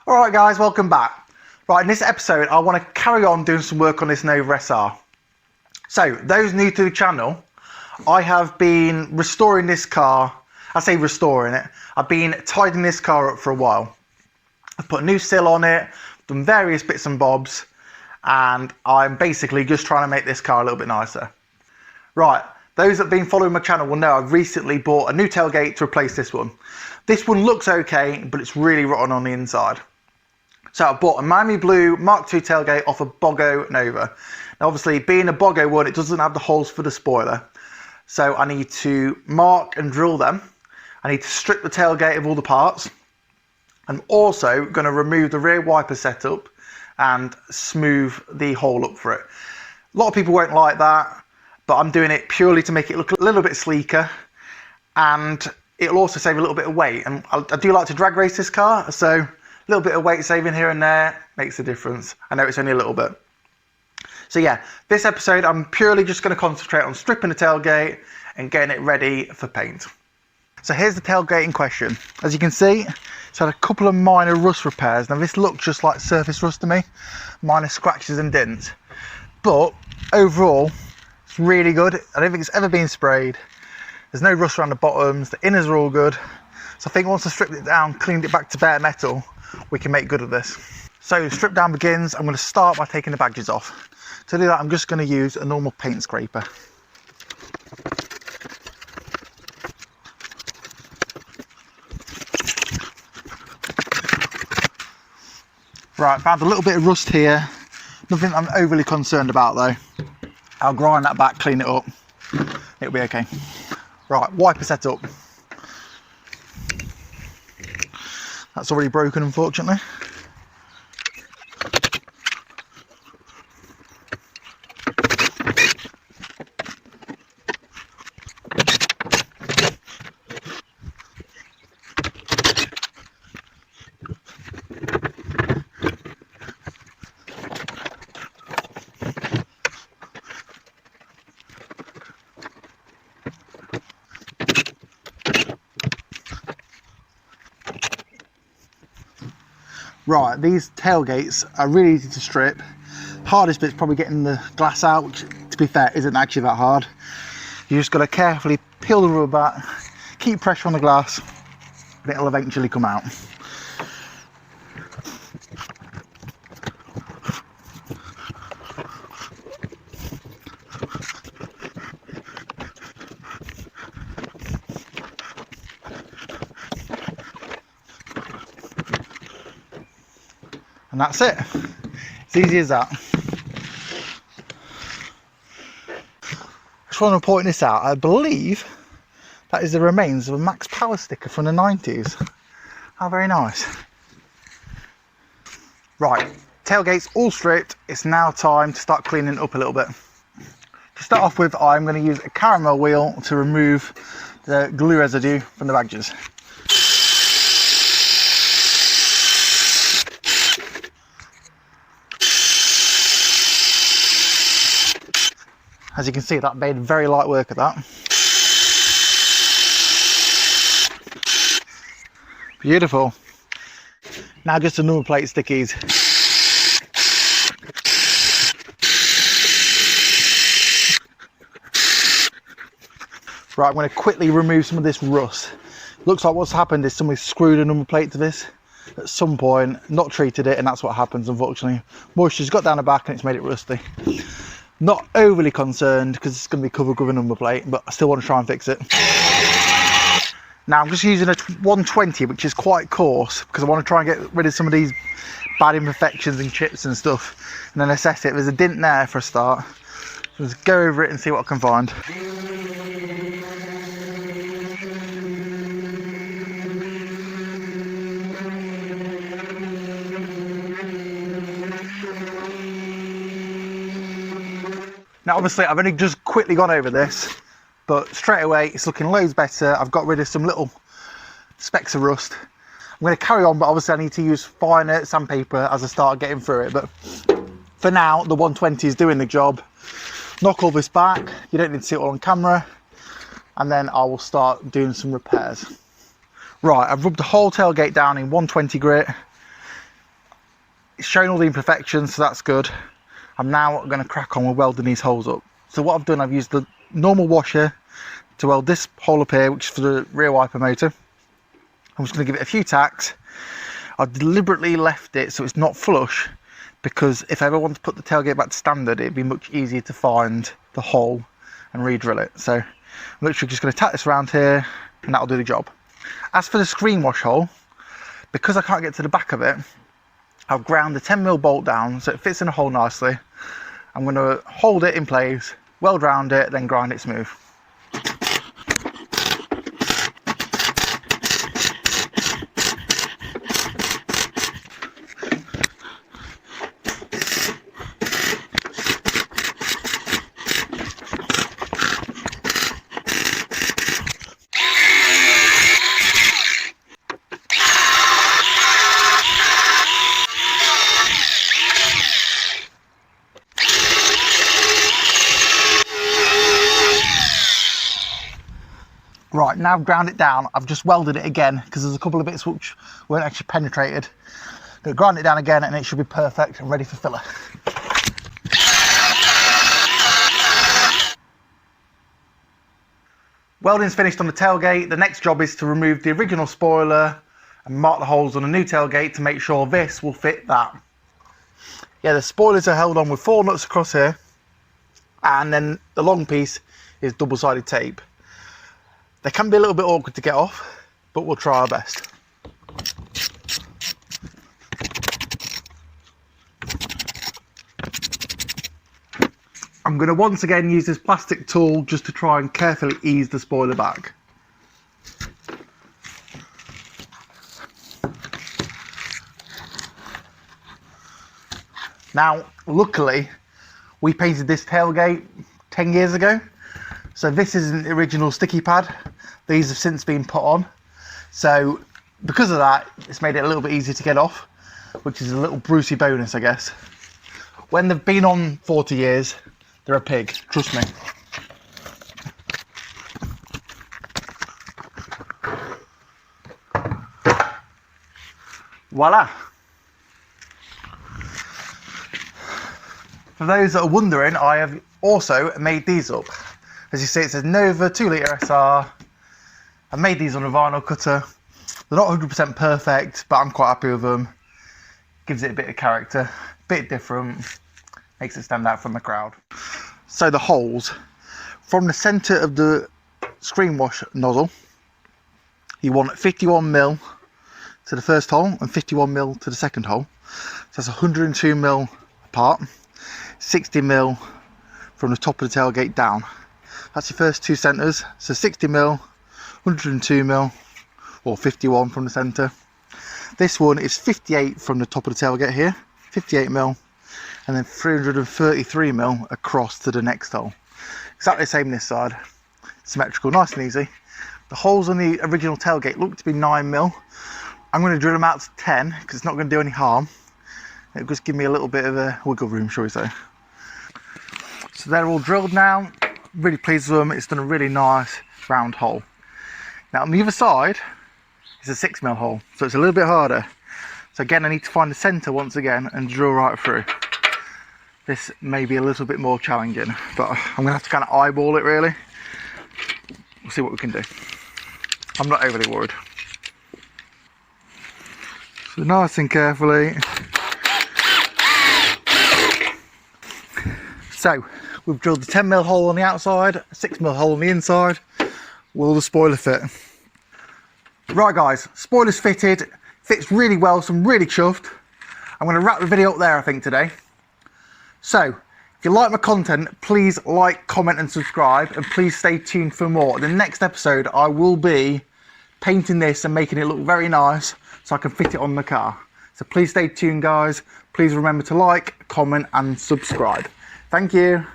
Alright guys, welcome back. Right, in this episode I want to carry on doing some work on this Nova SR. So, those new to the channel, I have been restoring this car. I say restoring it, I've been tidying this car up for a while. I've put a new sill on it, done various bits and bobs, and I'm basically just trying to make this car a little bit nicer. Right, those that have been following my channel will know I've recently bought a new tailgate to replace this one. This one looks okay, but it's really rotten on the inside. So I bought a Miami Blue Mark II tailgate off a Mk1 Nova. Now obviously being a Mk1 one, it doesn't have the holes for the spoiler. So I need to mark and drill them. I need to strip the tailgate of all the parts. I'm also going to remove the rear wiper setup and smooth the hole up for it. A lot of people won't like that, but I'm doing it purely to make it look a little bit sleeker, and it'll also save a little bit of weight. And I do like to drag race this car, so a little bit of weight saving here and there makes a difference. I know it's only a little bit. So yeah, this episode I'm purely just going to concentrate on stripping the tailgate and getting it ready for paint. So here's the tailgate in question. As you can see, it's had a couple of minor rust repairs. Now this looks just like surface rust to me, minor scratches and dents. But overall, it's really good. I don't think it's ever been sprayed. There's no rust around the bottoms, the inners are all good. So I think once I stripped it down, cleaned it back to bare metal, we can make good of this. So strip down begins. I'm going to start by taking the badges off. To do that, I'm just going to use a normal paint scraper. Right, found a little bit of rust here. Nothing I'm overly concerned about though. I'll grind that back, clean it up. It'll be okay. Right, wiper setup. That's already broken, unfortunately. Right, these tailgates are really easy to strip. Hardest bit's probably getting the glass out, which to be fair isn't actually that hard. You just got to carefully peel the rubber back, keep pressure on the glass, and it'll eventually come out. And that's it. It's easy as that. Just want to point this out. I believe that is the remains of a Max Power sticker from the 90s. How very nice. Right, tailgate's all stripped. It's now time to start cleaning it up a little bit. To start off with, I'm going to use a caramel wheel to remove the glue residue from the badges. As you can see, that made very light work of that. Beautiful. Now just the number plate stickies. Right, I'm going to quickly remove some of this rust. Looks like what's happened is somebody screwed a number plate to this at some point, not treated it, and that's what happens, unfortunately. Moisture's got down the back and it's made it rusty. Not overly concerned because it's going to be covered with a number plate, but I still want to try and fix it. Now I'm just using a 120, which is quite coarse, because I want to try and get rid of some of these bad imperfections and chips and stuff, and then assess it. There's a dent there for a start. So let's go over it and see what I can find. Now obviously I've only just quickly gone over this, but straight away it's looking loads better. I've got rid of some little specks of rust. I'm going to carry on, but obviously I need to use finer sandpaper as I start getting through it. But for now, the 120 is doing the job. Knock all this back. You don't need to see it all on camera. And then I will start doing some repairs. Right, I've rubbed the whole tailgate down in 120 grit. It's showing all the imperfections, so that's good. I'm now going to crack on with welding these holes up. So what I've done, I've used the normal washer to weld this hole up here, which is for the rear wiper motor. I'm just going to give it a few tacks. I've deliberately left it so it's not flush, because if I ever want to put the tailgate back to standard, it'd be much easier to find the hole and re-drill it. So I'm literally just going to tack this around here, and that'll do the job. As for the screen wash hole, because I can't get to the back of it, I've ground the 10mm bolt down so it fits in a hole nicely. I'm going to hold it in place, weld round it, then grind it smooth. Right, now I've ground it down, I've just welded it again because there's a couple of bits which weren't actually penetrated. I'm going to grind it down again and it should be perfect and ready for filler. Welding's finished on the tailgate. The next job is to remove the original spoiler and mark the holes on the new tailgate to make sure this will fit that. Yeah, the spoilers are held on with 4 nuts across here, and then the long piece is double-sided tape. They can be a little bit awkward to get off, but we'll try our best. I'm going to once again use this plastic tool just to try and carefully ease the spoiler back. Now, luckily, we painted this tailgate 10 years ago. So this is an original sticky pad. These have since been put on. So because of that, it's made it a little bit easier to get off, which is a little Brucey bonus, I guess. When they've been on 40 years, they're a pig, trust me. Voila. For those that are wondering, I have also made these up. As you see, it says Nova 2-litre SR. I made these on a vinyl cutter. They're not 100% perfect, but I'm quite happy with them. Gives it a bit of character, a bit different, makes it stand out from the crowd. So the holes, from the centre of the screen wash nozzle, you want 51mm to the first hole and 51mm to the second hole. So that's 102mm apart, 60mm from the top of the tailgate down. That's your first 2 centres, so 60mm, 102mm, or 51 from the centre. This one is 58 from the top of the tailgate here, 58mm, and then 333mm across to the next hole. Exactly the same this side, symmetrical, nice and easy. The holes on the original tailgate look to be 9mm. I'm going to drill them out to 10 because it's not going to do any harm. It'll just give me a little bit of a wiggle room, shall we say. So they're all drilled now. Really pleased with them. It's done a really nice round hole. Now on the other side is a 6mm hole, so it's a little bit harder. So again, I need to find the centre once again and drill right through. This may be a little bit more challenging, but I'm going to have to kind of eyeball it really. We'll see what we can do. I'm not overly worried. So nice and carefully. So we've drilled the 10mm hole on the outside, a 6mm hole on the inside. Will the spoiler fit? Right guys, spoiler's fitted, fits really well, so I'm really chuffed. I'm going to wrap the video up there I think today. So, if you like my content, please like, comment and subscribe, and please stay tuned for more. The next episode I will be painting this and making it look very nice so I can fit it on the car. So please stay tuned guys, please remember to like, comment and subscribe. Thank you.